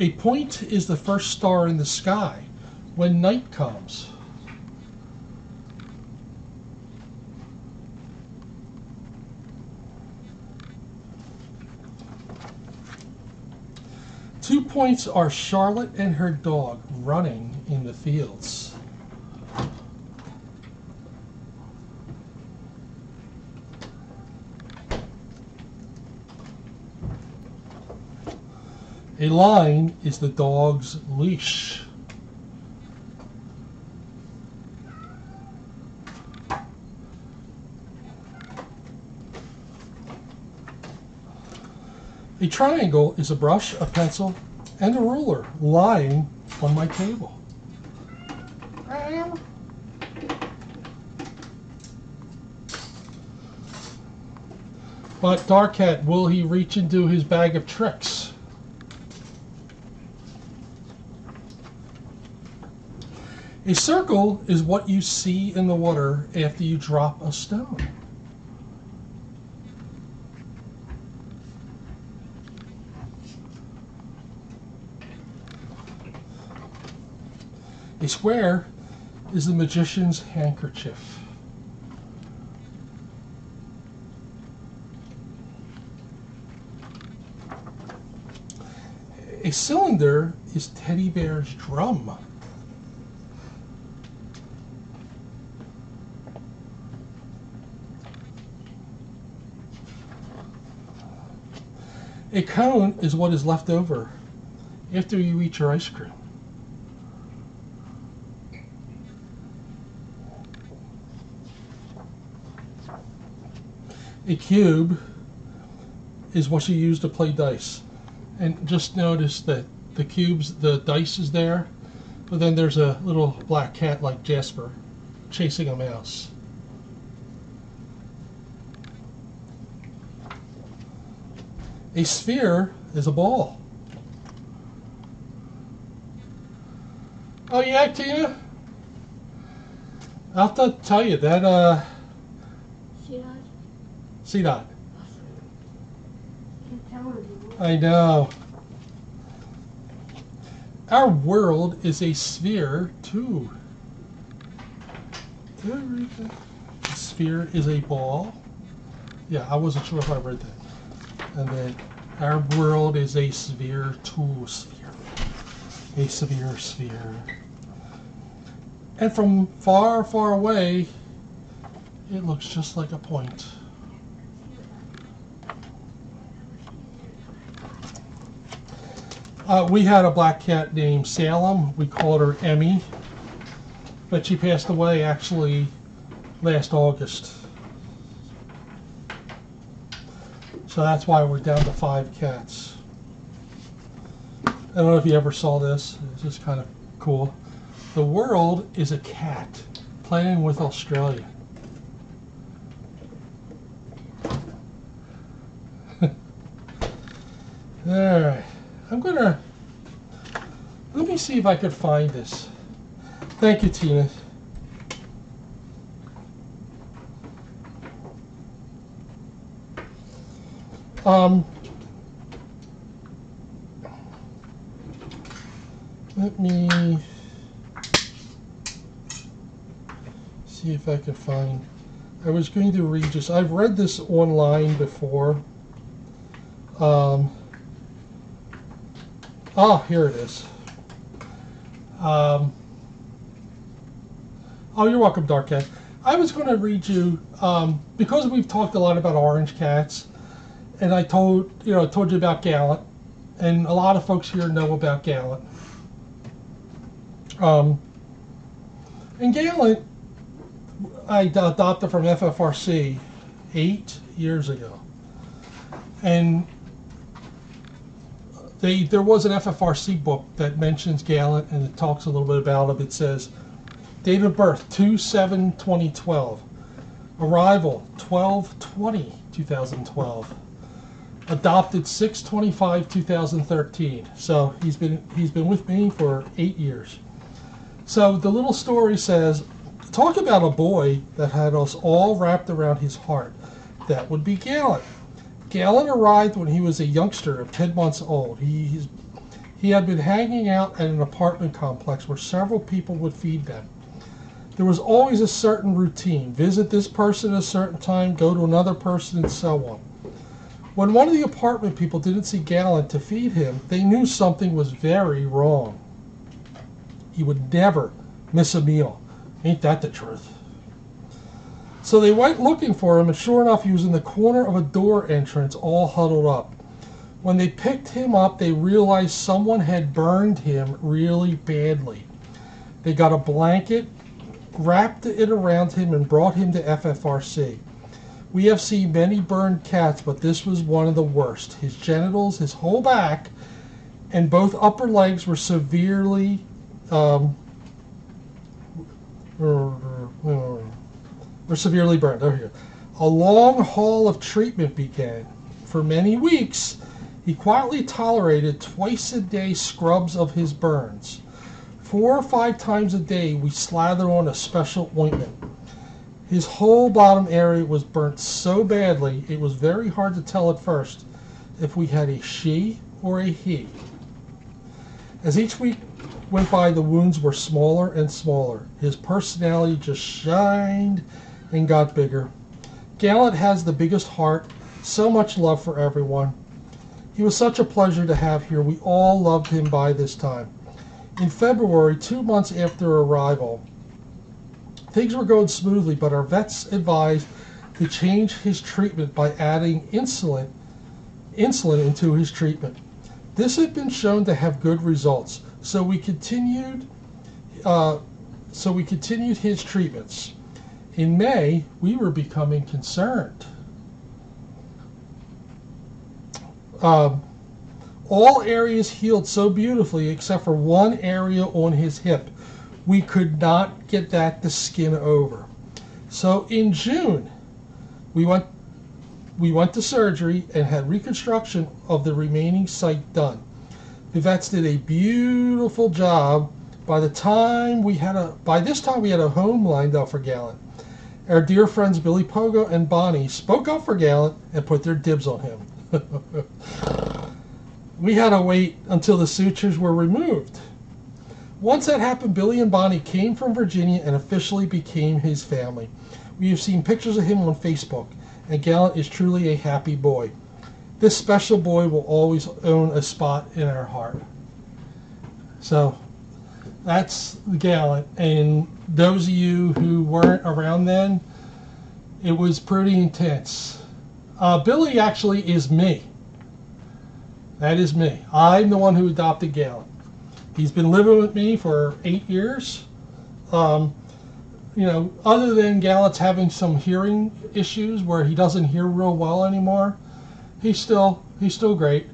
A point is the first star in the sky when night comes. Two points are Charlotte and her dog running in the fields. A line is the dog's leash. A triangle is a brush, a pencil, and a ruler lying on my table. But Darkcat, will he reach into his bag of tricks? A circle is what you see in the water after you drop a stone. A square is the magician's handkerchief. A cylinder is Teddy Bear's drum. A cone is what is left over after you eat your ice cream. A cube is what you use to play dice. And just notice that the cubes, the dice is there, but then there's a little black cat like Jasper chasing a mouse. A sphere is a ball. Oh yeah, Tina? I'll have to tell you that C-Dot. I know. Our world is a sphere too. Did I read that? A sphere is a ball. Yeah, I wasn't sure if I read that. And then our world is a sphere too. Sphere. A sphere. And from far, far away, it looks just like a point. We had a black cat named Salem. We called her Emmy, but she passed away actually last August. So that's why we're down to 5 cats. I don't know if you ever saw this. It's just kind of cool. The world is a cat playing with Australia. Alright. Let me see if I could find this. Thank you, Tina. Let me see if I can find. I was going to read this. I've read this online before. Oh, here it is. Oh, you're welcome, Dark Cat. I was going to read you because we've talked a lot about orange cats, and I told you about Gallant, and a lot of folks here know about Gallant. And Gallant, I adopted from FFRC 8 years ago, and there was an FFRC book that mentions Gallant, and it talks a little bit about him. It says, date of birth 2/7/2012, arrival 12/20/2012, adopted 6/25/2013. So he's been with me for 8 years. So the little story says, talk about a boy that had us all wrapped around his heart. That would be Gallant. Gallant arrived when he was a youngster of 10 months old. He He had been hanging out at an apartment complex where several people would feed them. There was always a certain routine. Visit this person at a certain time, go to another person, and so on. When one of the apartment people didn't see Gallant to feed him, they knew something was very wrong. He would never miss a meal. Ain't that the truth? So they went looking for him, and sure enough, he was in the corner of a door entrance, all huddled up. When they picked him up, they realized someone had burned him really badly. They got a blanket, wrapped it around him, and brought him to FFRC. We have seen many burned cats, but this was one of the worst. His genitals, his whole back, and both upper legs were severely burned. Over here. A long haul of treatment began. For many weeks, he quietly tolerated twice-a-day scrubs of his burns. 4 or 5 times a day, we slathered on a special ointment. His whole bottom area was burnt so badly, it was very hard to tell at first if we had a she or a he. As each week went by, the wounds were smaller and smaller. His personality just shined and got bigger. Gallant has the biggest heart, so much love for everyone. He was such a pleasure to have here. We all loved him by this time. In February, 2 months after arrival, things were going smoothly, but our vets advised to change his treatment by adding insulin into his treatment. This had been shown to have good results, so we continued his treatments. In May, we were becoming concerned. All areas healed so beautifully except for one area on his hip. We could not get that to skin over. So in June, we went to surgery and had reconstruction of the remaining site done. The vets did a beautiful job. By this time we had a home lined up for Gallant. Our dear friends Billypogo and Bonnie spoke up for Gallant and put their dibs on him. We had to wait until the sutures were removed. Once that happened, Billy and Bonnie came from Virginia and officially became his family. We have seen pictures of him on Facebook, and Gallant is truly a happy boy. This special boy will always own a spot in our heart. So that's Gallant, and those of you who weren't around then, it was pretty intense. Billy actually is me. That is me. I'm the one who adopted Gallant. He's been living with me for 8 years. You know, other than Gallant's having some hearing issues where he doesn't hear real well anymore, he's still great.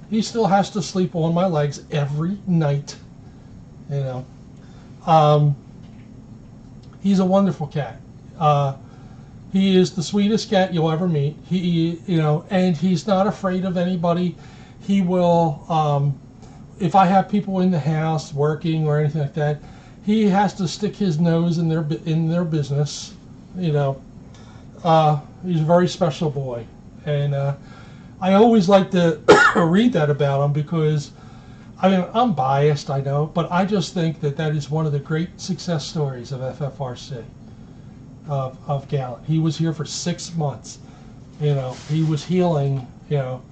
He still has to sleep on my legs every night. You know, he's a wonderful cat. He is the sweetest cat you'll ever meet. And he's not afraid of anybody. He will, if I have people in the house working or anything like that, he has to stick his nose in their business. You know, he's a very special boy, and I always like to read that about him because, I mean, I'm biased, I know, but I just think that is one of the great success stories of FFRC, of Gallant. He was here for 6 months. You know, he was healing. You know,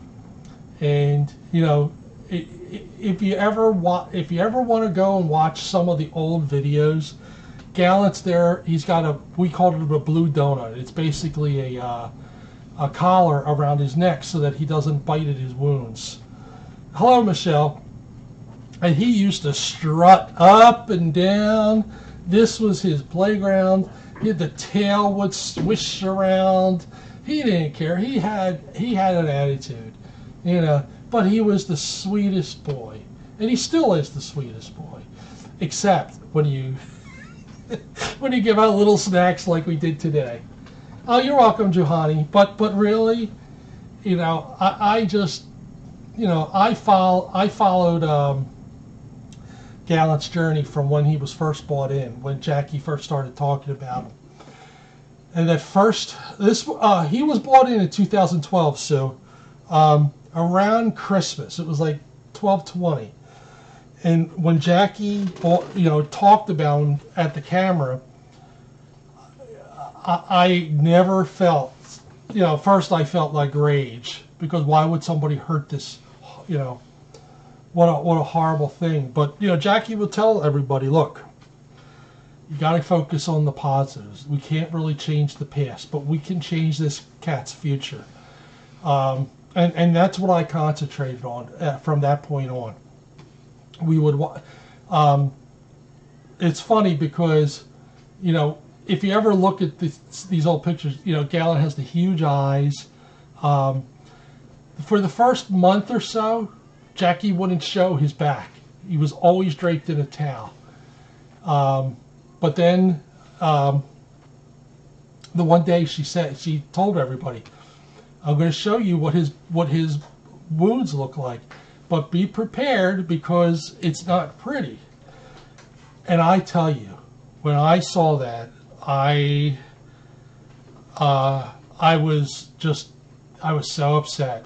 and you know, if you ever want to go and watch some of the old videos, Gallant's there. He's got we called it a blue donut. It's basically a collar around his neck so that he doesn't bite at his wounds. Hello, Michelle. And he used to strut up and down. This was his playground. The tail would swish around. He didn't care. He had an attitude, you know. But he was the sweetest boy, and he still is the sweetest boy, except when you when you give out little snacks like we did today. Oh, you're welcome, Johanny. But really, you know, I just, you know, I followed Gallant's journey from when he was first bought in, when Jackie first started talking about him. And at first, he was bought in 2012, so around Christmas, it was like 12/20. And when Jackie, talked about him at the camera, I never felt, first I felt like rage, because why would somebody hurt this, what a horrible thing. But, Jackie would tell everybody, look, you got to focus on the positives. We can't really change the past, but we can change this cat's future. And that's what I concentrated on from that point on. We would, it's funny because, if you ever look at these old pictures, Galen has the huge eyes. For the first month or so, Jackie wouldn't show his back. He was always draped in a towel. But then, the one day she told everybody, I'm going to show you what his wounds look like, but be prepared because it's not pretty. And I tell you, when I saw that, I was so upset,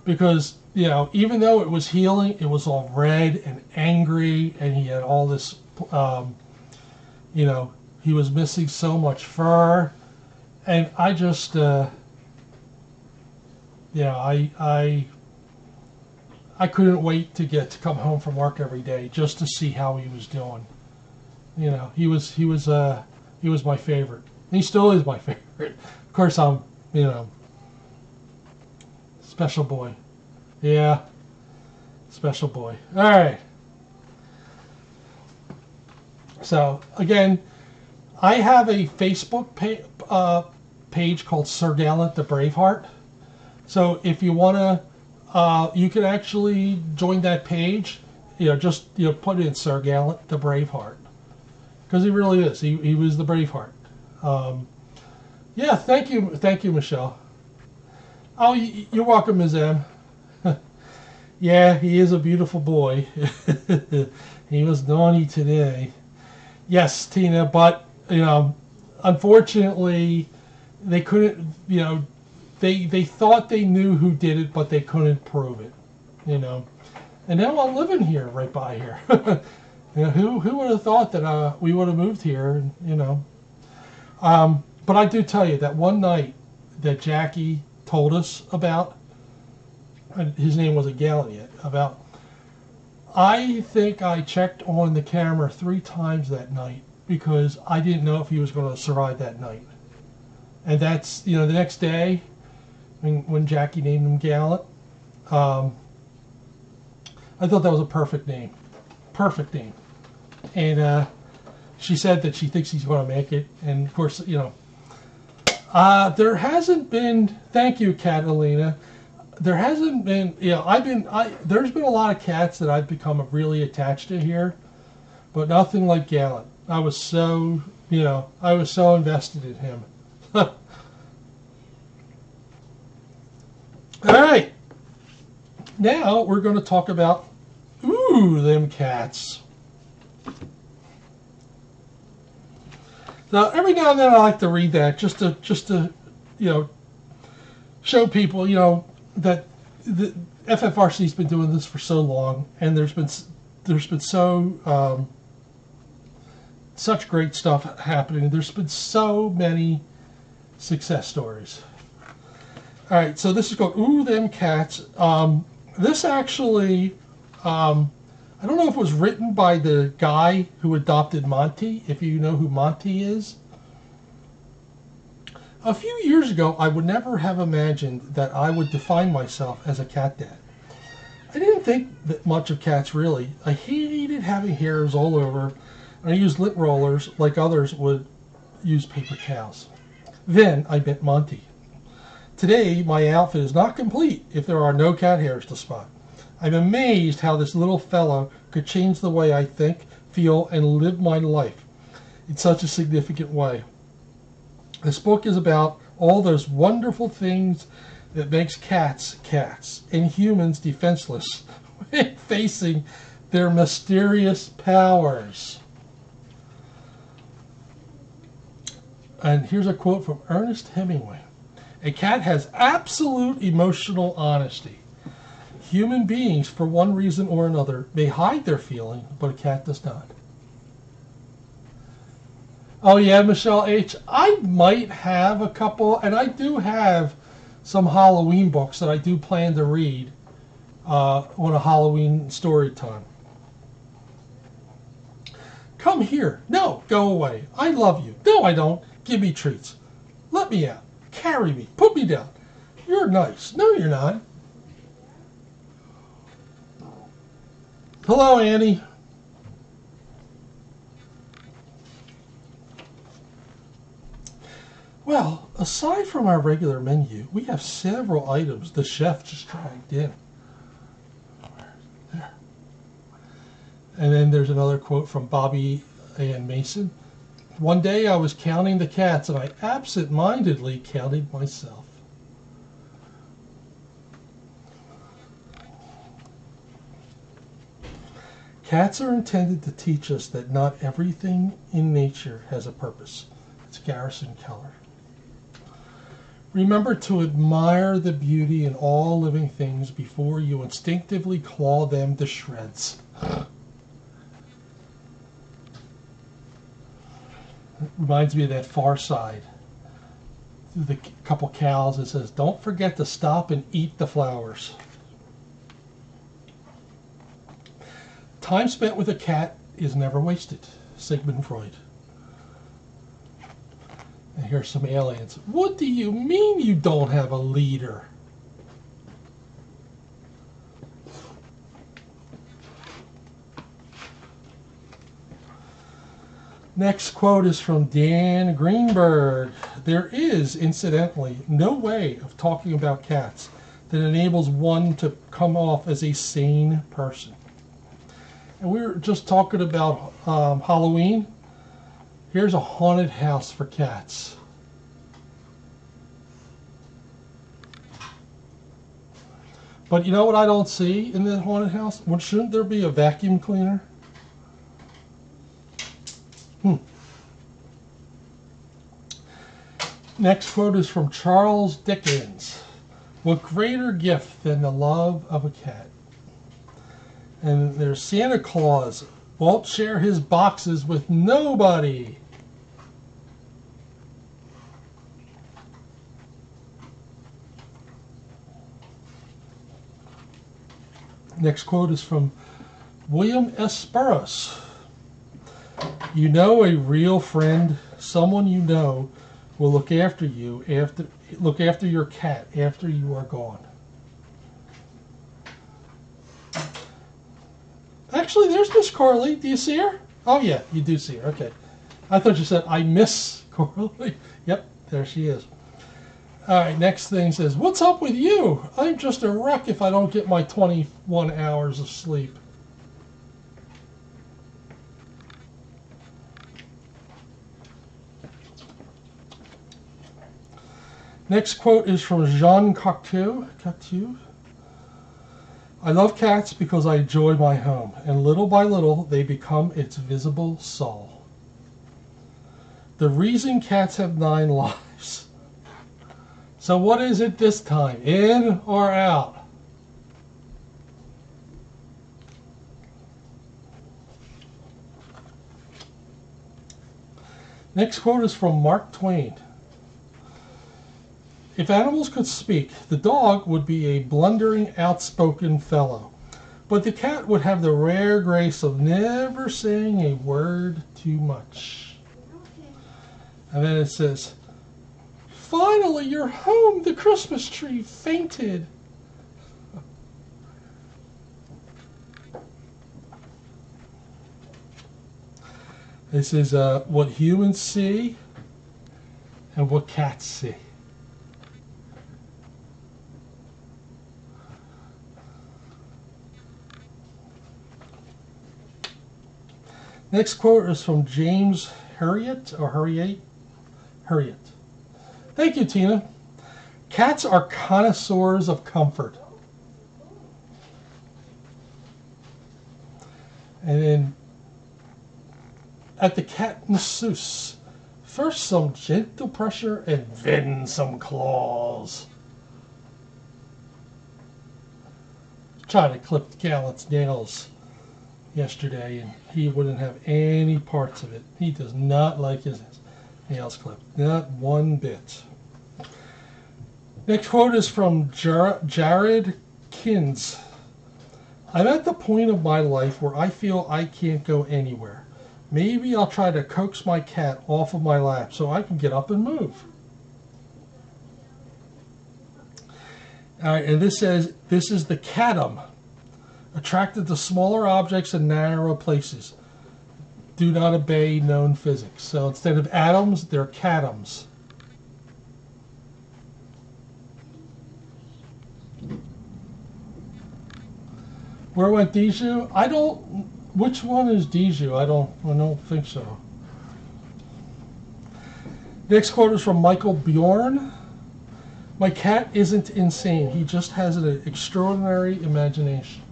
because, even though it was healing, it was all red and angry, and he had all this, he was missing so much fur, and I just, I couldn't wait to come home from work every day just to see how he was doing. He was my favorite. He still is my favorite. Of course, I'm, special boy. Yeah, special boy. All right. So again, I have a Facebook page called Sir Gallant the Braveheart. So if you want to, you can actually join that page. Just put in Sir Gallant the Braveheart, because he really is. He was the Braveheart. Yeah, thank you, Michelle. Oh, you're welcome, Ms. M. Yeah, he is a beautiful boy. He was naughty today. Yes, Tina, but unfortunately, they couldn't. They thought they knew who did it, but they couldn't prove it. And now I'm living here, right by here. Who would have thought that we would have moved here? But I do tell you that one night that Jackie told us about, his name wasn't Galen yet, about, I think I checked on the camera 3 times that night because I didn't know if he was going to survive that night. And that's, the next day, when Jackie named him Gallant, I thought that was a perfect name. Perfect name. And she said that she thinks he's going to make it. And of course, there hasn't been, thank you, Catalina. There hasn't been, there's been a lot of cats that I've become really attached to here, but nothing like Gallant. I was so invested in him. All right. Now we're going to talk about, them cats. Now, every now and then I like to read that just to show people, that the FFRC's been doing this for so long, and there's been so such great stuff happening. There's been so many success stories. All right, so this is called Them Cats. This actually, I don't know if it was written by the guy who adopted Monty, if you know who Monty is. A few years ago, I would never have imagined that I would define myself as a cat dad. I didn't think that much of cats, really. I hated having hairs all over, and I used lint rollers like others would use paper towels. Then I met Monty. Today, my outfit is not complete if there are no cat hairs to spot. I'm amazed how this little fellow could change the way I think, feel, and live my life in such a significant way. This book is about all those wonderful things that makes cats cats and humans defenseless when facing their mysterious powers. And here's a quote from Ernest Hemingway. A cat has absolute emotional honesty. Human beings, for one reason or another, may hide their feeling, but a cat does not. Oh yeah, Michelle H. I might have a couple, and I do have some Halloween books that I do plan to read on a Halloween story time. Come here. No, go away. I love you. No, I don't. Give me treats. Let me out. Carry me. Put me down. You're nice. No, you're not. Hello, Annie. Well, aside from our regular menu, we have several items the chef just dragged in. There. And then there's another quote from Bobby Ann Mason. One day I was counting the cats and I absent-mindedly counted myself. Cats are intended to teach us that not everything in nature has a purpose. It's Garrison Keller. Remember to admire the beauty in all living things before you instinctively claw them to shreds. It reminds me of that Far Side. The couple cows, it says, don't forget to stop and eat the flowers. Time spent with a cat is never wasted. Sigmund Freud. And here's some aliens. What do you mean you don't have a leader? Next quote is from Dan Greenberg. There is, incidentally, no way of talking about cats that enables one to come off as a sane person. And we were just talking about Halloween. Here's a haunted house for cats. But you know what I don't see in that haunted house? Well, shouldn't there be a vacuum cleaner? Next quote is from Charles Dickens. What greater gift than the love of a cat? And there's Santa Claus won't share his boxes with nobody. Next quote is from William S. Burroughs. You know a real friend, someone you know, will look after your cat after you are gone. Actually, there's Miss Corley. Do you see her? Oh yeah, you do see her. Okay. I thought you said I miss Corley. Yep, there she is. All right, next thing says, what's up with you? I'm just a wreck if I don't get my 21 hours of sleep. Next quote is from Jean Cocteau. I love cats because I enjoy my home, and little by little they become its visible soul. The reason cats have 9 lives. So what is it this time? In or out? Next quote is from Mark Twain. If animals could speak, the dog would be a blundering, outspoken fellow, but the cat would have the rare grace of never saying a word too much. Okay. And then it says, finally, you're home. The Christmas tree fainted. This is what humans see and what cats see. Next quote is from James Herriot. Herriot. Thank you, Tina. Cats are connoisseurs of comfort. And then at the cat masseuse, first some gentle pressure and then some claws. tried to clip Gallet's nails yesterday, and he wouldn't have any parts of it. He does not like his nails clipped, not one bit. Next quote is from Jared Kittens. I'm at the point of my life where I feel I can't go anywhere. Maybe I'll try to coax my cat off of my lap so I can get up and move. All right, and this says, this is the catum, attracted to smaller objects and narrow places. Do not obey known physics. So instead of atoms, they're catums. Where went Dijou? I don't. Which one is Dijou? I don't think so. Next quote is from Michael Bjorn. My cat isn't insane. He just has an extraordinary imagination.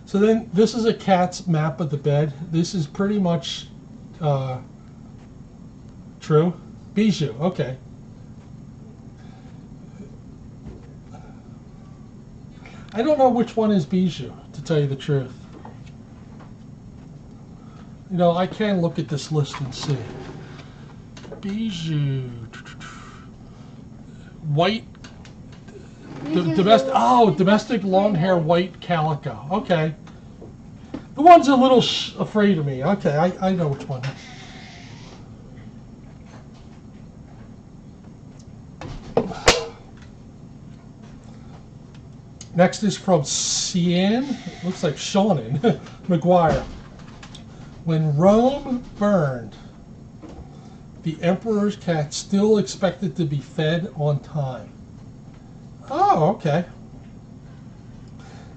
So then, this is a cat's map of the bed. This is pretty much true. Bijou. Okay. I don't know which one is Bijou, to tell you the truth. You know, I can look at this list and see. Bijou. White. Domestic long hair white calico. Okay. The one's a little afraid of me. Okay, I know which one. Next is from Cian, looks like Shannon McGuire. When Rome burned, the emperor's cat still expected to be fed on time. Oh, okay.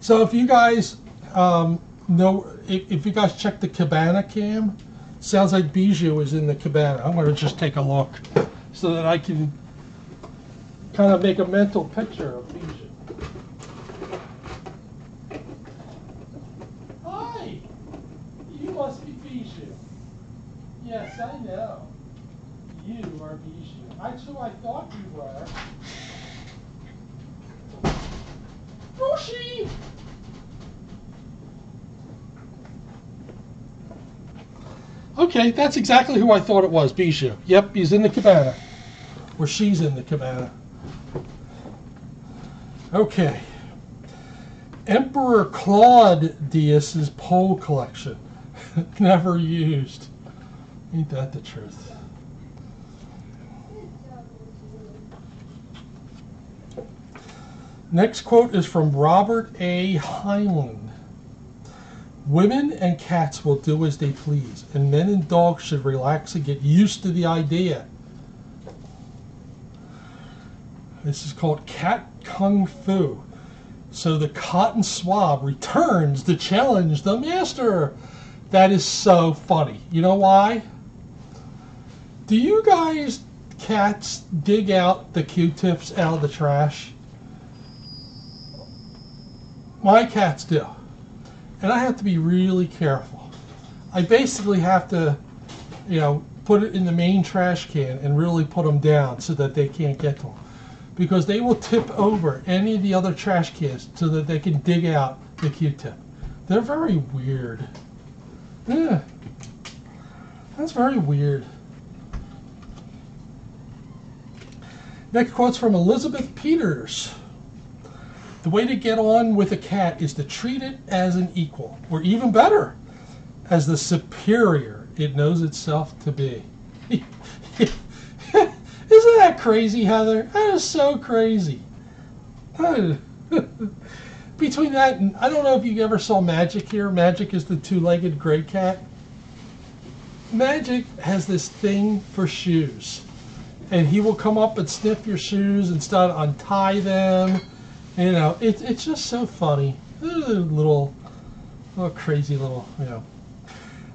So if you guys know, if you guys check the cabana cam, sounds like Bijou is in the cabana. I'm going to just take a look so that I can kind of make a mental picture of Bijou. Hi! You must be Bijou. Yes, I know. You are Bijou. That's who I thought you were. Roshi! Okay, that's exactly who I thought it was, Bijou. Yep, he's in the cabana. Or she's in the cabana. Okay. Emperor Claudius's pole collection. Never used. Ain't that the truth? Next quote is from Robert A. Heinlein. Women and cats will do as they please, and men and dogs should relax and get used to the idea. This is called Cat Kung Fu. So the cotton swab returns to challenge the master. That is so funny. You know why? Do you guys, cats, dig out the Q-tips out of the trash? My cats do. And I have to be really careful. I basically have to, put it in the main trash can and really put them down so that they can't get to them. Because they will tip over any of the other trash cans so that they can dig out the Q-tip. They're very weird. Yeah. That's very weird. Next quote's from Elizabeth Peters. The way to get on with a cat is to treat it as an equal, or even better, as the superior it knows itself to be. Isn't that crazy, Heather? That is so crazy. Between that and, I don't know if you ever saw Magic here. Magic is the two-legged gray cat. Magic has this thing for shoes. And he will come up and sniff your shoes and start to untie them. It's just so funny. Little crazy little, All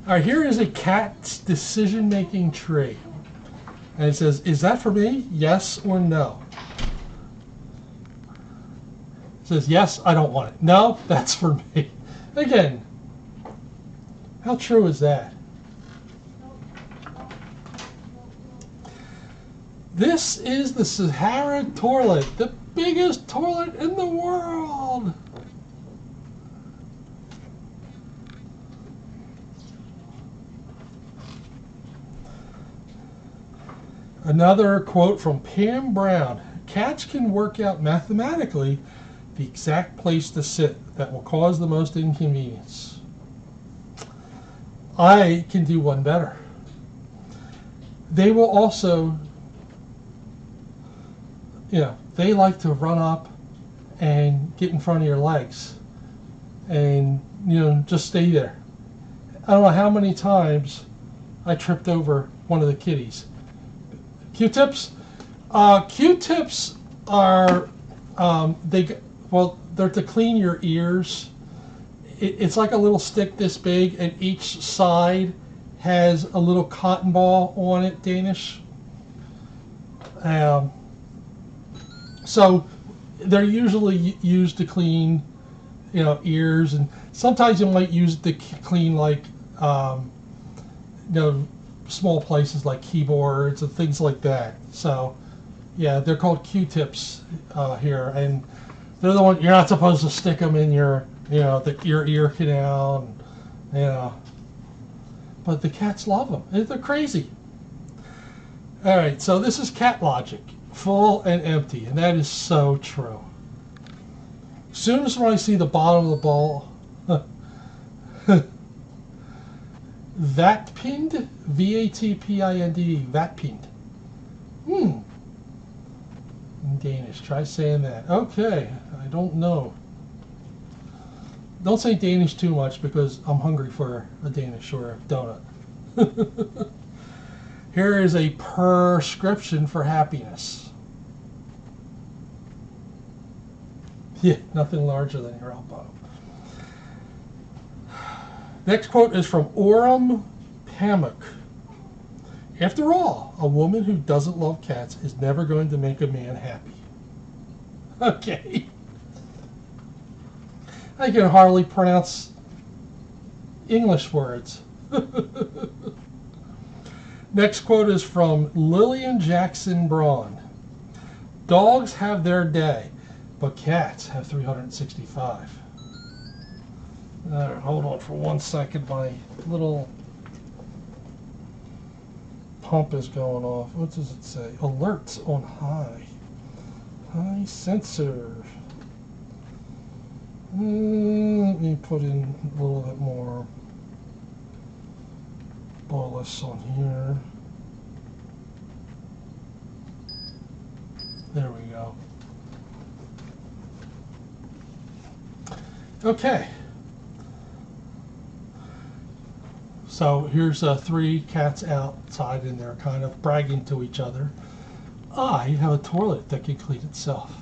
right, here is a cat's decision-making tree. And it says, is that for me? Yes or no? It says, yes, I don't want it. No, that's for me. Again, how true is that? This is the Sahara toilet, the biggest toilet in the world. Another quote from Pam Brown. Cats can work out mathematically the exact place to sit that will cause the most inconvenience. I can do one better. They will also, they like to run up and get in front of your legs and, just stay there. I don't know how many times I tripped over one of the kitties. Q-tips? Q-tips are, they're to clean your ears. It's like a little stick this big, and each side has a little cotton ball on it, Danish. So they're usually used to clean, ears, and sometimes you might use it to clean like, small places like keyboards and things like that. So, yeah, they're called Q-tips here, and they're the one you're not supposed to stick them in your, your ear canal, and, but the cats love them. They're crazy. All right, so this is cat logic, full and empty, and that is so true. As soon as when I see the bottom of the ball, Vatpind, V-A-T-P-I-N-D, Vatpind. In Danish, try saying that. Okay, I don't know. Don't say Danish too much because I'm hungry for a Danish or a donut. Here is a prescription for happiness. Yeah, nothing larger than your elbow. Next quote is from Oram Pamuk. After all, a woman who doesn't love cats is never going to make a man happy. Okay. I can hardly pronounce English words. Next quote is from Lillian Jackson Braun. Dogs have their day, but cats have 365. Hold on for 1 second. My little pump is going off. What does it say? Alerts on high. High sensor. Let me put in a little bit more bolus on here. There we go. Okay. So here's 3 cats outside, and they're kind of bragging to each other. I have a toilet that can clean itself.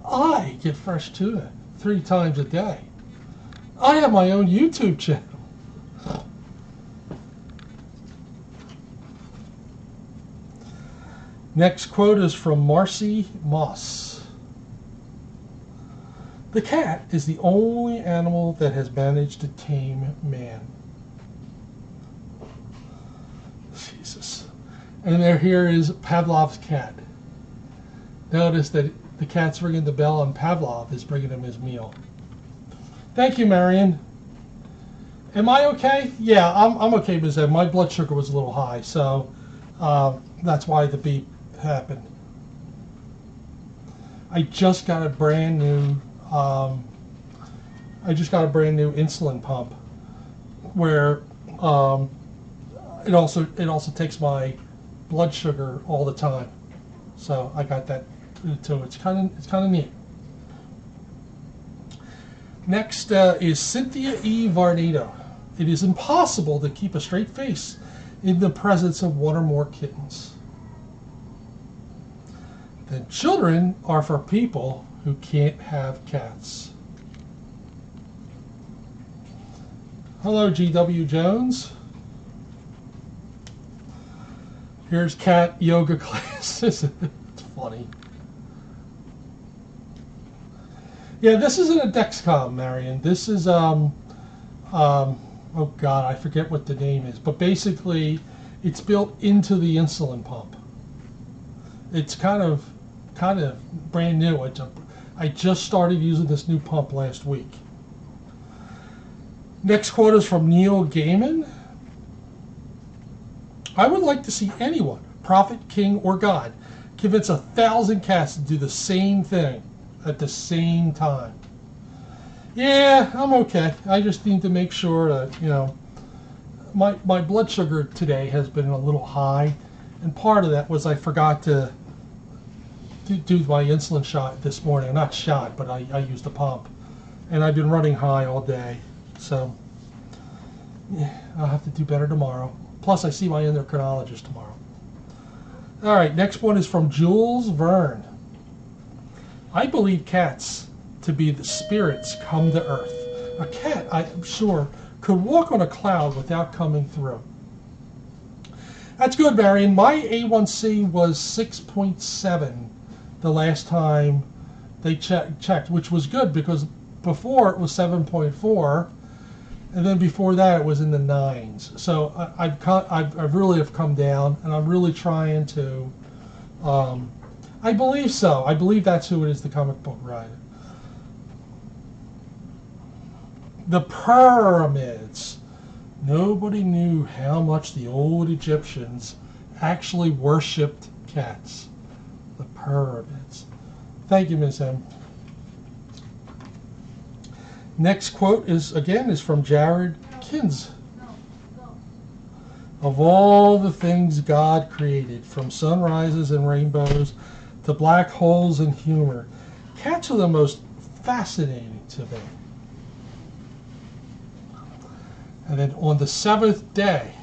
I get fresh tuna 3 times a day. I have my own YouTube channel. Next quote is from Marcy Moss. The cat is the only animal that has managed to tame man. Jesus. And here is Pavlov's cat. Notice that the cat's ringing the bell and Pavlov is bringing him his meal. Thank you, Marion. Am I okay? Yeah, I'm okay with that. My blood sugar was a little high, so that's why the beep happened. I just got a brand new insulin pump where it also takes my blood sugar all the time. So I got that too. It's kind of neat. Next is Cynthia E. Varnado. It is impossible to keep a straight face in the presence of one or more kittens. Then children are for people who can't have cats. Hello, G.W. Jones. Here's cat yoga classes. It's funny. Yeah, this isn't a Dexcom, Marion. This is oh God, I forget what the name is, but basically it's built into the insulin pump. It's kind of kind of brand new. I just started using this new pump last week. Next quote is from Neil Gaiman. I would like to see anyone, prophet, king, or God, convince 1,000 cats to do the same thing at the same time. Yeah, I'm okay. I just need to make sure that, you know, my blood sugar today has been a little high, and part of that was I forgot to do my insulin shot this morning. Not shot, but I used a pump, and I've been running high all day, so yeah, I'll have to do better tomorrow. Plus, I see my endocrinologist tomorrow. All right, next one is from Jules Verne. I believe cats to be the spirits come to earth. A cat, I'm sure, could walk on a cloud without coming through. That's good, Marion. My A1C was 6.7 the last time they checked, which was good because before it was 7.4, and then before that it was in the 9s. So I've really have come down, and I'm really trying to. I believe so. I believe that's who it is, the comic book writer. The pyramids. Nobody knew how much the old Egyptians actually worshipped cats. The pyramids. Thank you, Ms. M. Next quote is from Jared Kins. Of all the things God created, from sunrises and rainbows to black holes and humor, cats are the most fascinating to me. And then on the 7th day,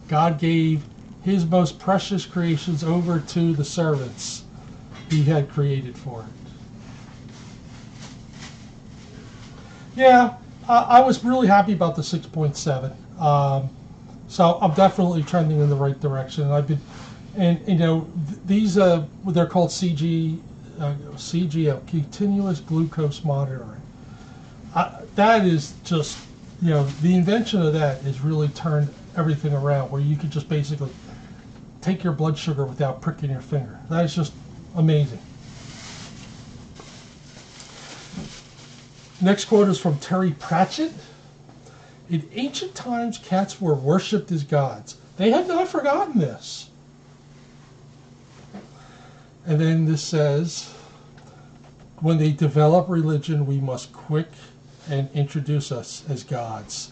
God gave his most precious creations over to the servants he had created for it. Yeah, I was really happy about the 6.7. So I'm definitely trending in the right direction. And I've been, and you know, these they're called CGM, continuous glucose monitoring. That is just, you know, the invention of that has really turned everything around, where you could just basically take your blood sugar without pricking your finger. That is just amazing. Next quote is from Terry Pratchett. In ancient times, cats were worshipped as gods. They have not forgotten this. And then this says, when they develop religion, we must quick and introduce us as gods.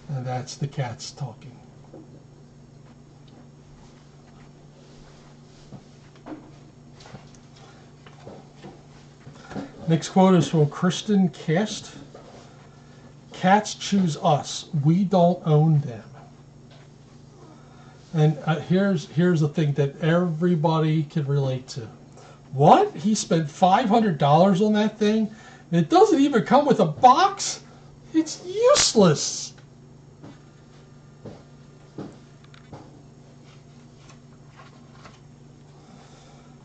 And that's the cats talking. Next quote is from Kristen Cast. Cats choose us. We don't own them. And here's the thing that everybody can relate to. What? He spent $500 on that thing? And it doesn't even come with a box? It's useless.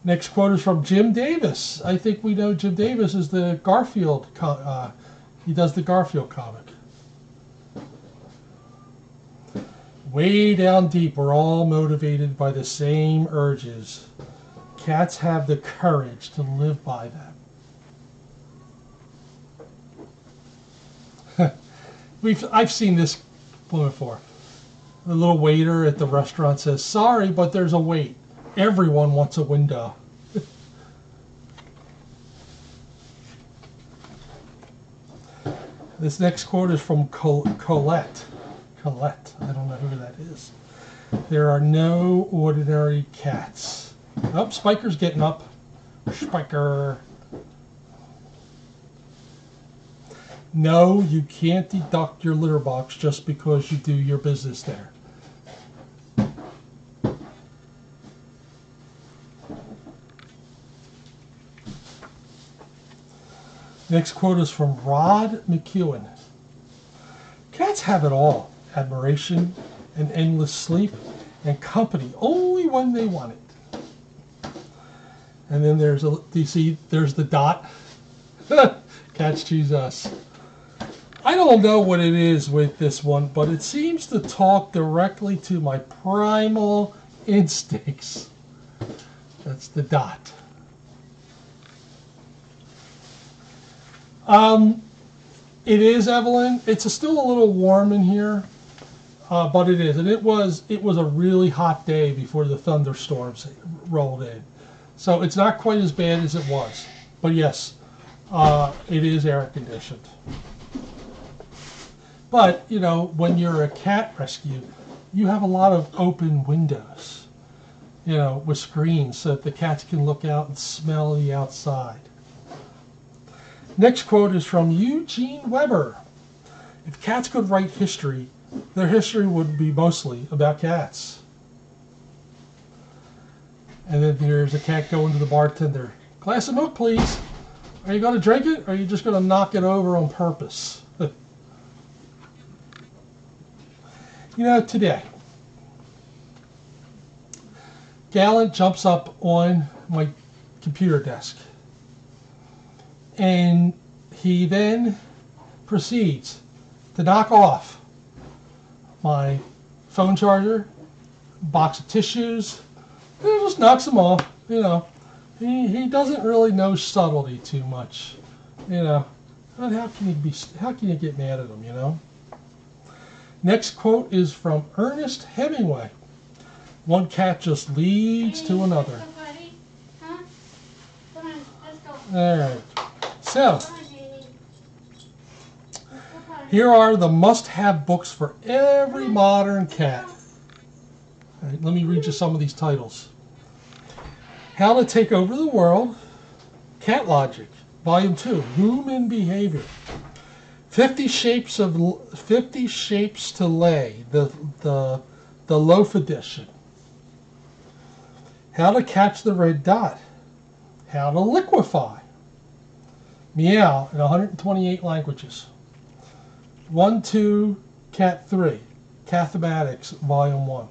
Next quote is from Jim Davis. I think we know Jim Davis is the Garfield. He does the Garfield comic. Way down deep, we're all motivated by the same urges. Cats have the courage to live by them. I've seen this one before. The little waiter at the restaurant says, "Sorry, but there's a wait. Everyone wants a window." This next quote is from Colette. Colette, I don't know who that is. There are no ordinary cats. Oh, Spiker's getting up. Spiker. No, you can't deduct your litter box just because you do your business there. Next quote is from Rod McEwen. Cats have it all. Admiration and endless sleep and company only when they want it. And then there's there's the dot. Cats choose us. I don't know what it is with this one, but it seems to talk directly to my primal instincts. That's the dot. It is, Evelyn. It's still a little warm in here, but it is, and it was a really hot day before the thunderstorms rolled in, so it's not quite as bad as it was. But yes, it is air conditioned. But you know, when you're a cat rescue, you have a lot of open windows, you know, with screens so that the cats can look out and smell the outside. Next quote is from Eugene Weber. If cats could write history, their history would be mostly about cats. And then there's a cat going to the bartender. Glass of milk, please. Are you going to drink it, or are you just going to knock it over on purpose? You know, today, Gallant jumps up on my computer desk. And he then proceeds to knock off my phone charger, box of tissues. He just knocks them off, you know. He doesn't really know subtlety too much, you know. But how can you get mad at him, you know? Next quote is from Ernest Hemingway. One cat just leads to another. All right. So, here are the must-have books for every modern cat. All right, let me read you some of these titles. How to Take Over the World, Cat Logic, Volume 2, Human Behavior. 50 Shapes to Lay, the Loaf Edition. How to Catch the Red Dot. How to Liquefy. Meow in 128 languages. 1-2 Cat 3, Cathematics, Volume 1.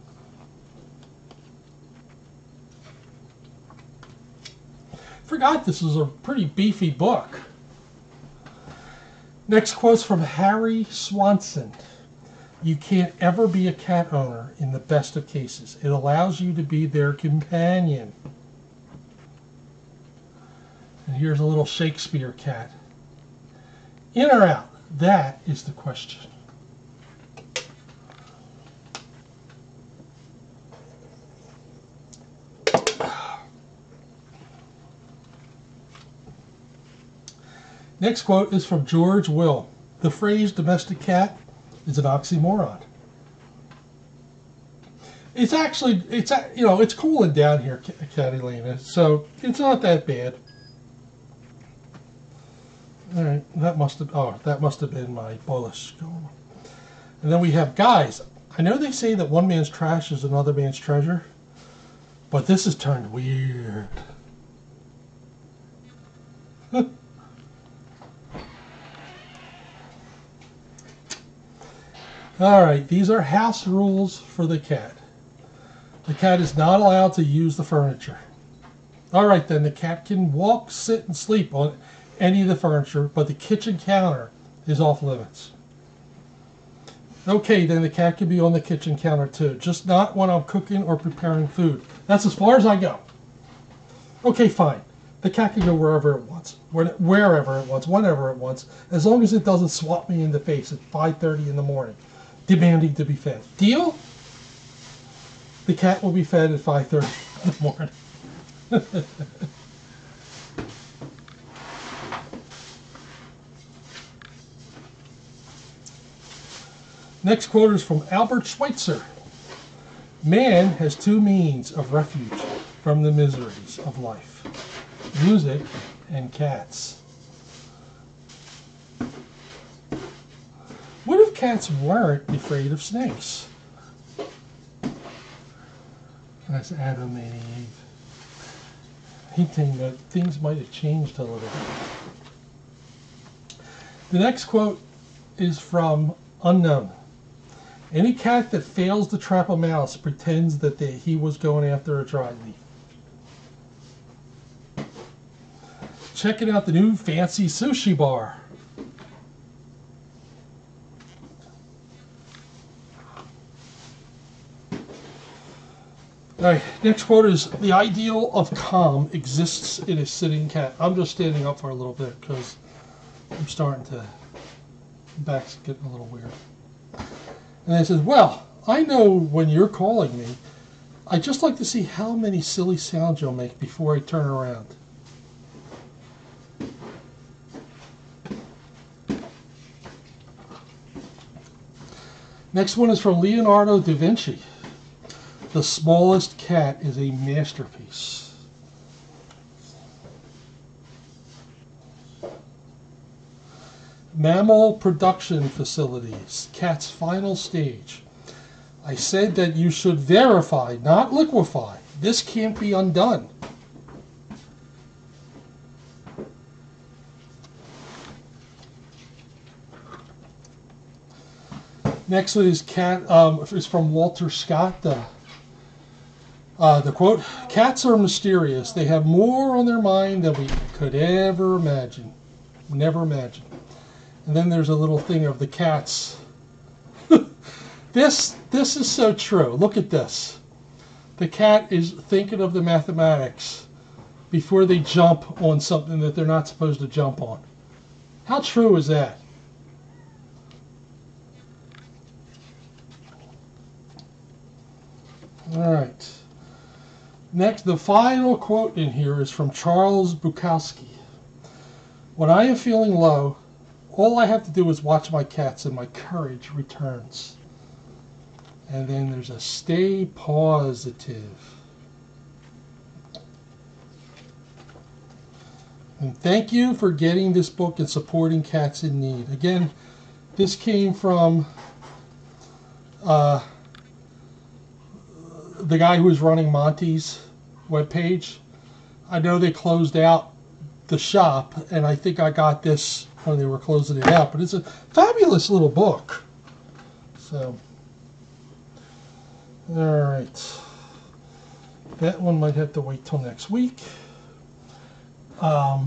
Forgot this is a pretty beefy book. Next quote's from Harry Swanson. You can't ever be a cat owner in the best of cases. It allows you to be their companion. And here's a little Shakespeare cat. In or out? That is the question. Next quote is from George Will. The phrase domestic cat is an oxymoron. It's actually, you know, it's cooling down here, Catalina, so it's not that bad. All right, that must have been my bullish going. And then we have guys. I know they say that one man's trash is another man's treasure, but this has turned weird. All right, these are house rules for the cat. The cat is not allowed to use the furniture. All right, then the cat can walk, sit, and sleep on any of the furniture, but the kitchen counter is off limits. Okay, then the cat can be on the kitchen counter too, just not when I'm cooking or preparing food. That's as far as I go. Okay, fine. The cat can go wherever it wants, wherever it wants, whenever it wants, as long as it doesn't swat me in the face at 5:30 in the morning, demanding to be fed. Deal? The cat will be fed at 5:30 in the morning. Next quote is from Albert Schweitzer. Man has two means of refuge from the miseries of life: music and cats. What if cats weren't afraid of snakes? That's Adam 88. Hinting that things might have changed a little bit. The next quote is from Unknown. Any cat that fails to trap a mouse pretends that he was going after a dry leaf. Checking out the new fancy sushi bar. All right, next quote is, the ideal of calm exists in a sitting cat. I'm just standing up for a little bit because I'm starting to, back's getting a little weird. And I said, well, I know when you're calling me, I'd just like to see how many silly sounds you'll make before I turn around. Next one is from Leonardo da Vinci. The Smallest Cat is a masterpiece. Mammal production facilities, cat's final stage. I said that you should verify, not liquefy. This can't be undone. Next one is is from Walter Scott. The quote, "Cats are mysterious. They have more on their mind than we could ever imagine. Never imagine." And then there's a little thing of the cats. This is so true. Look at this. The cat is thinking of the mathematics before they jump on something that they're not supposed to jump on. How true is that? All right. Next, the final quote in here is from Charles Bukowski. "When I am feeling low, all I have to do is watch my cats and my courage returns." And then there's a stay positive. And thank you for getting this book and supporting Cats in Need. Again, this came from the guy who was running Monty's webpage. I know they closed out the shop, and I think I got this when they were closing it out, but it's a fabulous little book. So, all right. That one might have to wait till next week. Let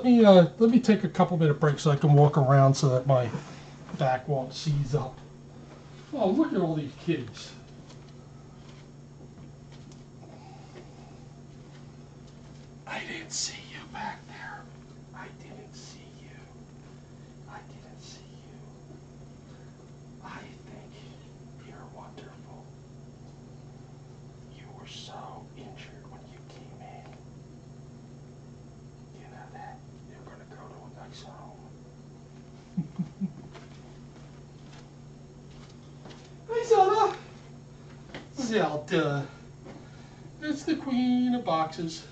me take a couple minute break so I can walk around so that my back won't seize up. Oh, look at all these kitties. I didn't see you back there. I didn't see you. I didn't see you. I think you're wonderful. You were so injured when you came in. You know that? You're going to go to a nice home. Hey, Zelda! Zelda. That's the queen of boxes.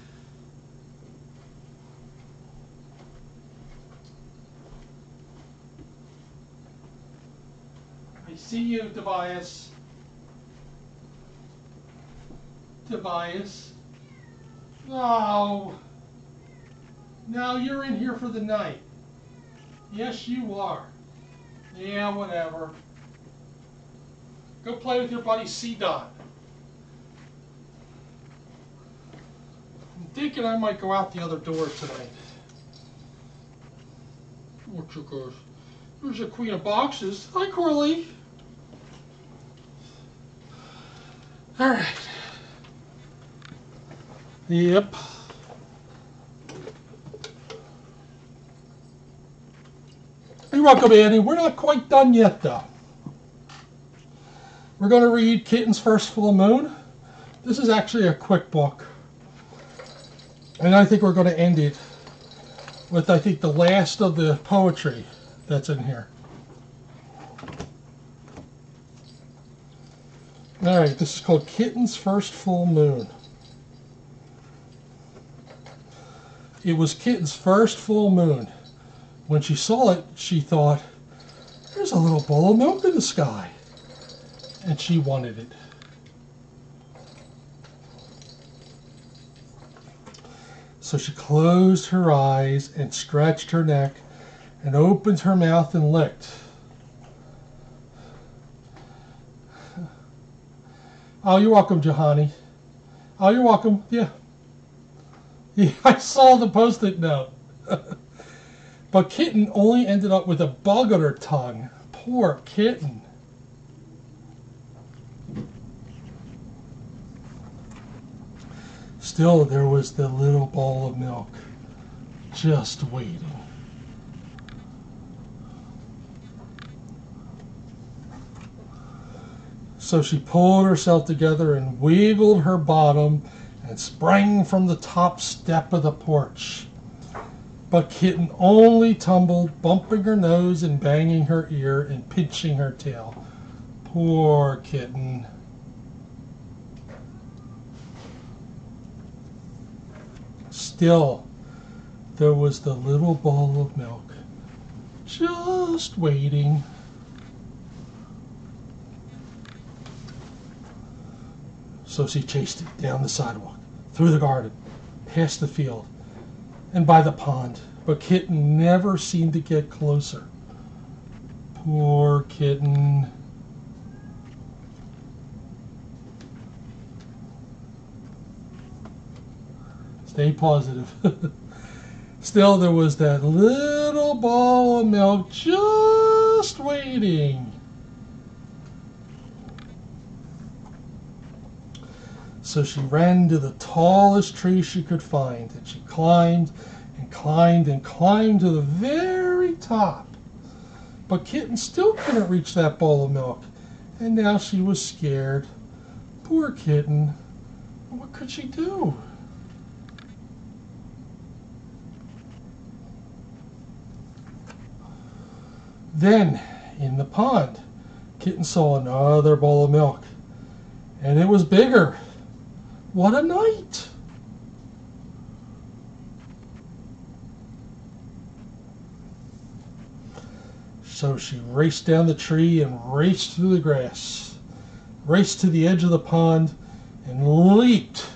I see you, Tobias. Tobias. Oh. Now you're in here for the night. Yes, you are. Yeah, whatever. Go play with your buddy C-Dot. I'm thinking I might go out the other door tonight. What you guys? There's a queen of boxes. Hi, Corley. All right. Yep. You're welcome, Annie. We're not quite done yet, though. We're going to read Kitten's First Full Moon. This is actually a quick book. And I think we're going to end it with, I think, the last of the poetry that's in here. All right, this is called Kitten's First Full Moon. It was Kitten's first full moon. When she saw it, she thought, there's a little bowl of milk in the sky. And she wanted it. So she closed her eyes and stretched her neck and opened her mouth and licked. Oh, you're welcome, Johanny. Oh, you're welcome. Yeah. Yeah, I saw the post-it note. But Kitten only ended up with a bug on her tongue. Poor Kitten. Still, there was the little bowl of milk. just waiting. So she pulled herself together and wiggled her bottom and sprang from the top step of the porch. But Kitten only tumbled, bumping her nose and banging her ear and pinching her tail. Poor Kitten. Still, there was the little bowl of milk, just waiting. So she chased it down the sidewalk, through the garden, past the field, and by the pond. But Kitten never seemed to get closer. Poor Kitten. Stay positive. Still, there was that little ball of milk just waiting. So she ran to the tallest tree she could find, and she climbed and climbed and climbed to the very top. But Kitten still couldn't reach that bowl of milk, and now she was scared. Poor Kitten. What could she do? Then, in the pond, Kitten saw another bowl of milk, and it was bigger. What a night! So she raced down the tree and raced through the grass, raced to the edge of the pond, and leaped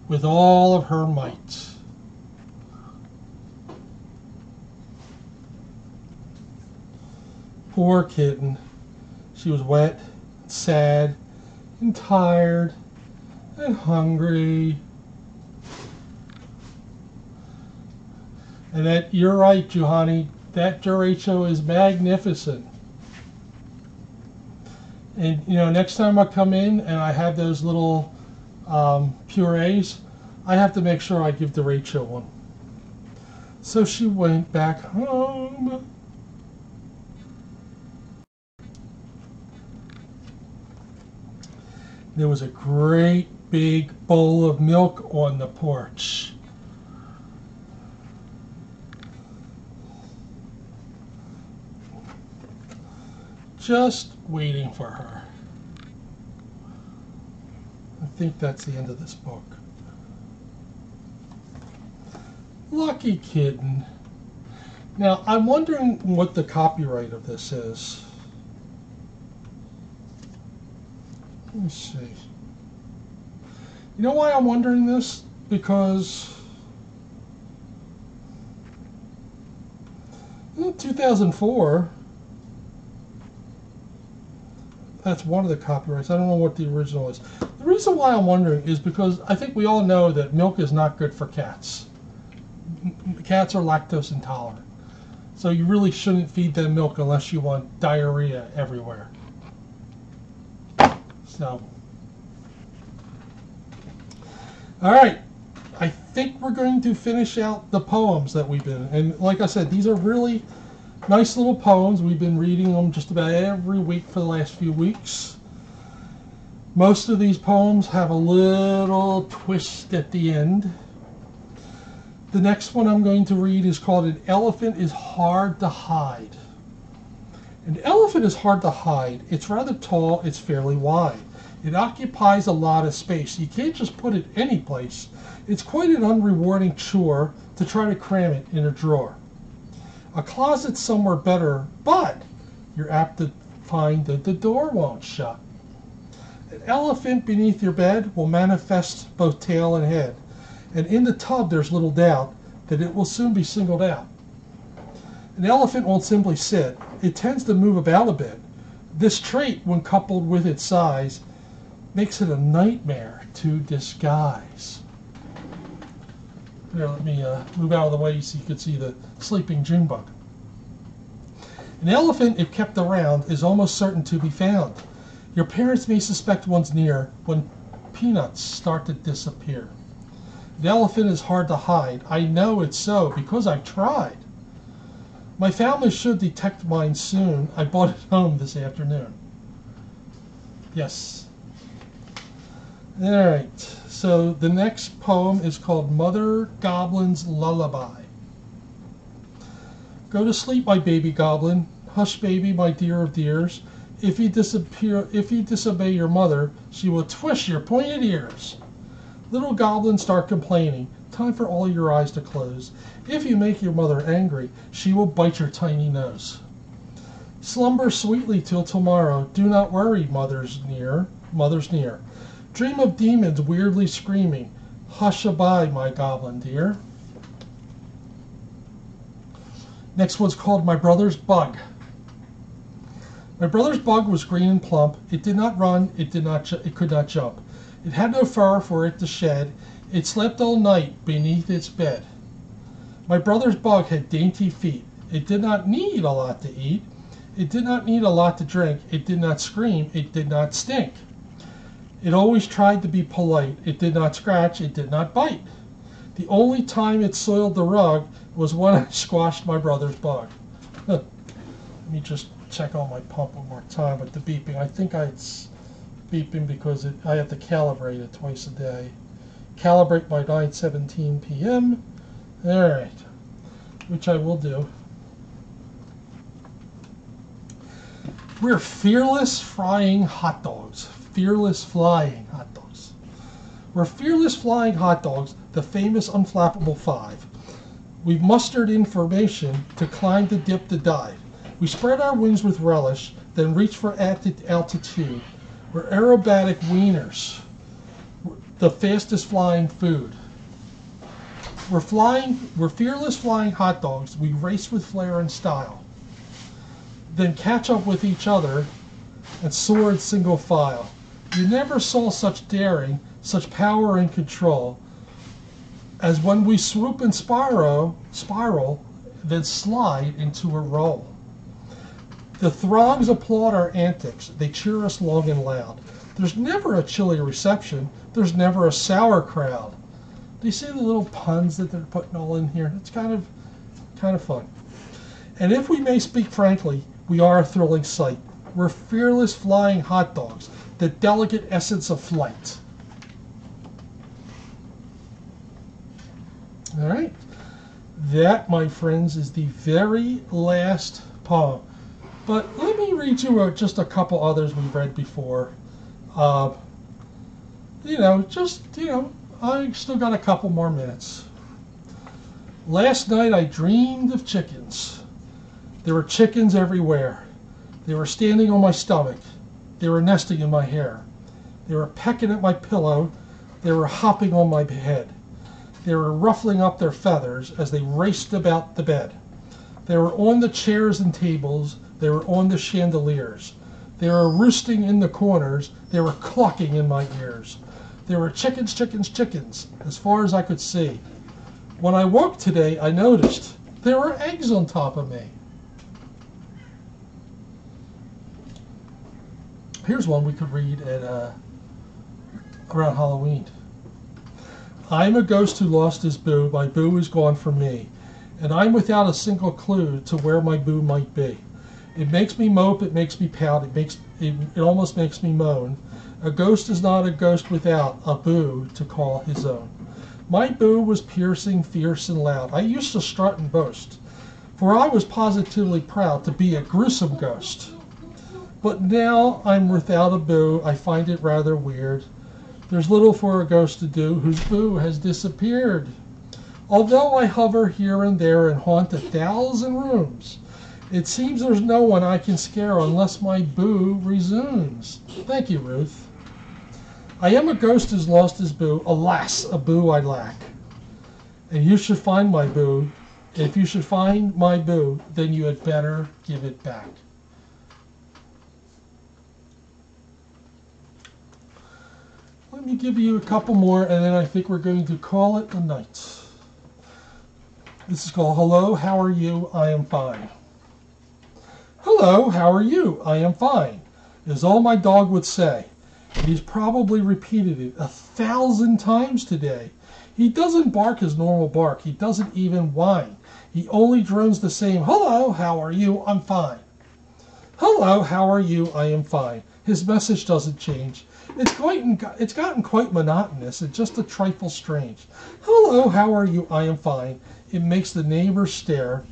with all of her might. Poor Kitten. She was wet, sad, and tired, and hungry. And that, you're right, Juhani, that derecho is magnificent. And you know, next time I come in and I have those little purees, I have to make sure I give derecho one. So she went back home. There was a great big bowl of milk on the porch. Just waiting for her. I think that's the end of this book. Lucky Kitten. Now, I'm wondering what the copyright of this is. Let me see. You know why I'm wondering this? Because in 2004, that's one of the copyrights. I don't know what the original is. The reason why I'm wondering is because I think we all know that milk is not good for cats. Cats are lactose intolerant. So you really shouldn't feed them milk unless you want diarrhea everywhere. So, all right, I think we're going to finish out the poems that we've been, and like I said, these are really nice little poems. We've been reading them just about every week for the last few weeks. Most of these poems have a little twist at the end. The next one I'm going to read is called An Elephant is Hard to Hide. An elephant is hard to hide. It's rather tall, it's fairly wide. It occupies a lot of space. You can't just put it any place. It's quite an unrewarding chore to try to cram it in a drawer. A closet's somewhere better, but you're apt to find that the door won't shut. An elephant beneath your bed will manifest both tail and head, and in the tub there's little doubt that it will soon be singled out. An elephant won't simply sit. It tends to move about a bit. This trait, when coupled with its size, makes it a nightmare to disguise. Here, let me move out of the way so you can see the sleeping June bug. An elephant, if kept around, is almost certain to be found. Your parents may suspect one's near when peanuts start to disappear. An elephant is hard to hide. I know it's so because I've tried. My family should detect mine soon. I bought it home this afternoon. Yes. All right. So the next poem is called Mother Goblin's Lullaby. Go to sleep, my baby goblin. Hush, baby, my dear of dears. If you disobey your mother, she will twist your pointed ears. Little goblins start complaining. Time for all your eyes to close. If you make your mother angry, she will bite your tiny nose. Slumber sweetly till tomorrow. Do not worry, mother's near. Dream of demons weirdly screaming. Hush-a-bye, my goblin dear. Next one's called My Brother's Bug. My brother's bug was green and plump. It did not run. It could not jump. It had no fur for it to shed. It slept all night beneath its bed. My brother's bug had dainty feet. It did not need a lot to eat. It did not need a lot to drink. It did not scream. It did not stink. It always tried to be polite. It did not scratch. It did not bite. The only time it soiled the rug was when I squashed my brother's bug. Let me just check on my pump one more time with the beeping. I think it's beeping because I have to calibrate it twice a day. Calibrate by 9:17 p.m. All right, which I will do. We're fearless frying hot dogs. Fearless flying hot dogs. We're fearless flying hot dogs, the famous unflappable five. We've mustered information to climb, to dip, to dive. We spread our wings with relish, then reach for altitude. We're aerobatic wieners, the fastest flying food. We're fearless flying hot dogs. We race with flair and style. Then catch up with each other and soar in single file. You never saw such daring, such power and control as when we swoop and spiral, then slide into a roll. The throngs applaud our antics. They cheer us long and loud. There's never a chilly reception. There's never a sour crowd. Do you see the little puns that they're putting all in here? It's kind of fun. And if we may speak frankly, we are a thrilling sight. We're fearless flying hot dogs, the delicate essence of flight. All right. That, my friends, is the very last poem. But let me read you just a couple others we've read before. I still got a couple more minutes. Last night I dreamed of chickens. There were chickens everywhere. They were standing on my stomach. They were nesting in my hair. They were pecking at my pillow. They were hopping on my head. They were ruffling up their feathers as they raced about the bed. They were on the chairs and tables. They were on the chandeliers. They were roosting in the corners. They were clucking in my ears. There were chickens, chickens, chickens, as far as I could see. When I woke today, I noticed there were eggs on top of me. Here's one we could read at around Halloween. I'm a ghost who lost his boo. My boo is gone from me. And I'm without a single clue to where my boo might be. It makes me mope, it makes me pout, it almost makes me moan. A ghost is not a ghost without a boo to call his own. My boo was piercing, fierce, and loud. I used to strut and boast, for I was positively proud to be a gruesome ghost. But now I'm without a boo, I find it rather weird. There's little for a ghost to do whose boo has disappeared. Although I hover here and there and haunt 1,000 rooms, it seems there's no one I can scare unless my boo resumes. Thank you, Ruth. I am a ghost who's lost his boo. Alas, a boo I lack. And you should find my boo. If you should find my boo, then you had better give it back. Let me give you a couple more, and then I think we're going to call it a night. This is called Hello, How Are You? I Am Fine. Hello, how are you? I am fine, is all my dog would say. And he's probably repeated it 1,000 times today. He doesn't bark his normal bark. He doesn't even whine. He only drones the same, "Hello, how are you? I'm fine." "Hello, how are you? I am fine." His message doesn't change. It's gotten quite monotonous and just a trifle strange. "Hello, how are you? I am fine." It makes the neighbors stare.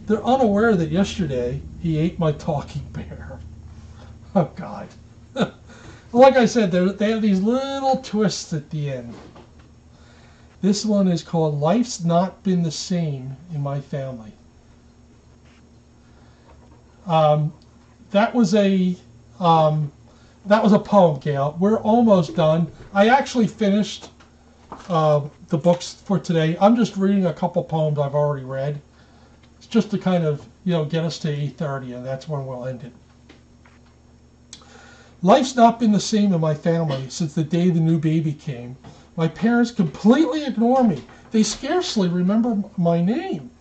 They're unaware that yesterday he ate my talking bear. Oh, God. Like I said, they have these little twists at the end. This one is called "Life's Not Been the Same in My Family." That was a poem, Gail. We're almost done. I actually finished the books for today. I'm just reading a couple poems I've already read. It's just to kind of, get us to 8:30, and that's when we'll end it. Life's not been the same in my family since the day the new baby came. My parents completely ignore me. They scarcely remember my name.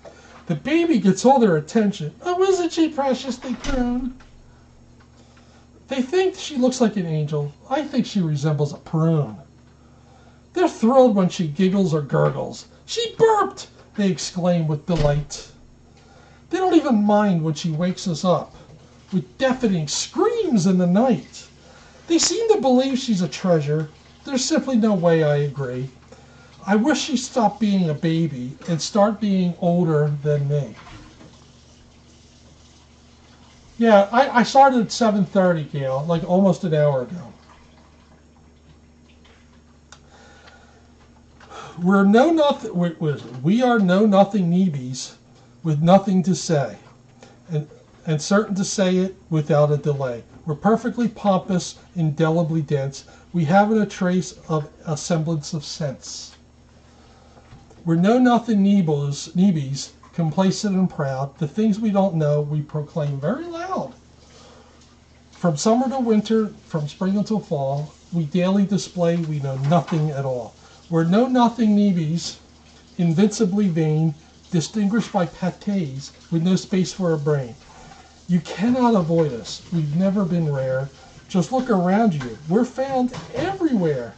The baby gets all their attention. "Oh, isn't she precious?" they croon. They think she looks like an angel. I think she resembles a prune. They're thrilled when she giggles or gurgles. "She burped!" they exclaim with delight. They don't even mind when she wakes us up with deafening screams in the night. They seem to believe she's a treasure. There's simply no way I agree. I wish she stopped being a baby and start being older than me. Yeah, I started at 7:30, Gail, like almost an hour ago. We are know nothing neebies with nothing to say, and certain to say it without a delay. We're perfectly pompous, indelibly dense. We haven't a trace of a semblance of sense. We're know-nothing neebies, complacent and proud. The things we don't know, we proclaim very loud. From summer to winter, from spring until fall, we daily display we know nothing at all. We're know-nothing neebies, invincibly vain, distinguished by pâtés with no space for a brain. You cannot avoid us. We've never been rare. Just look around you. We're found everywhere.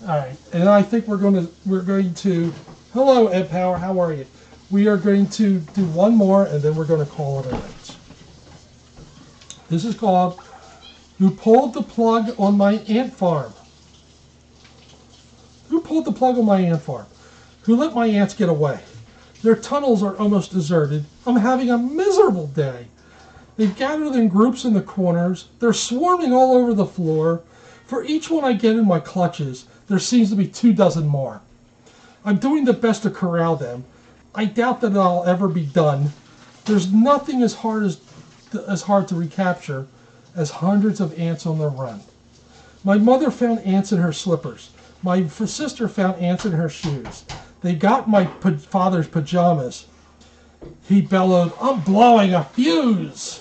All right, and I think we're going to. Hello, Ed Power. How are you? We are going to do one more, and then we're going to call it a night. This is called "Who Pulled the Plug on My Ant Farm?" Who pulled the plug on my ant farm? Who let my ants get away? Their tunnels are almost deserted. I'm having a miserable day. They've gathered in groups in the corners. They're swarming all over the floor. For each one I get in my clutches, there seems to be 24 more. I'm doing the best to corral them. I doubt that I'll ever be done. There's nothing as hard to recapture as hundreds of ants on the run. My mother found ants in her slippers. My sister found ants in her shoes. They got my father's pajamas. He bellowed, "I'm blowing a fuse."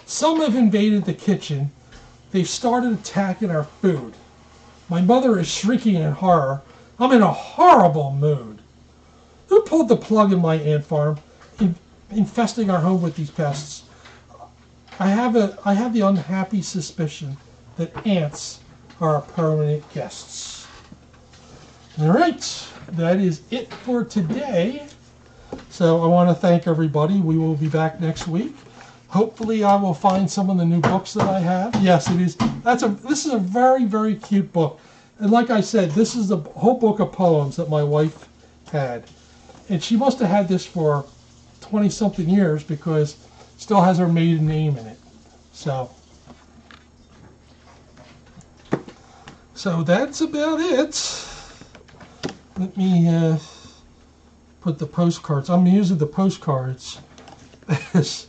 Some have invaded the kitchen. They've started attacking our food. My mother is shrieking in horror. I'm in a horrible mood. Who pulled the plug in my ant farm, infesting our home with these pests? I have the unhappy suspicion that ants are our permanent guests. All right, that is it for today. So I want to thank everybody. We will be back next week. Hopefully I will find some of the new books that I have. Yes, it is. This is a very, very cute book. And like I said, this is the whole book of poems that my wife had. And she must have had this for 20-something years because it still has her maiden name in it. So that's about it. Let me put the postcards. I'm using the postcards as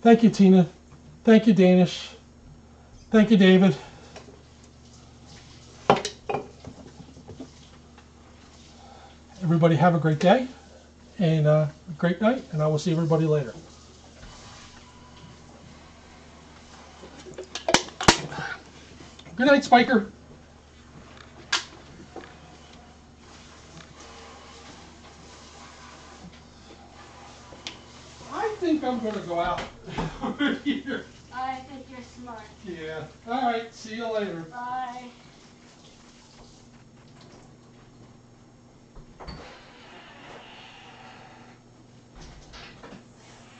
thank you, Tina. Thank you, Danish. Thank you, David. Everybody have a great day and a great night, and I will see everybody later. Good night, Spiker. I think I'm going to go out over here. I think you're smart. Yeah. All right. See you later. Bye.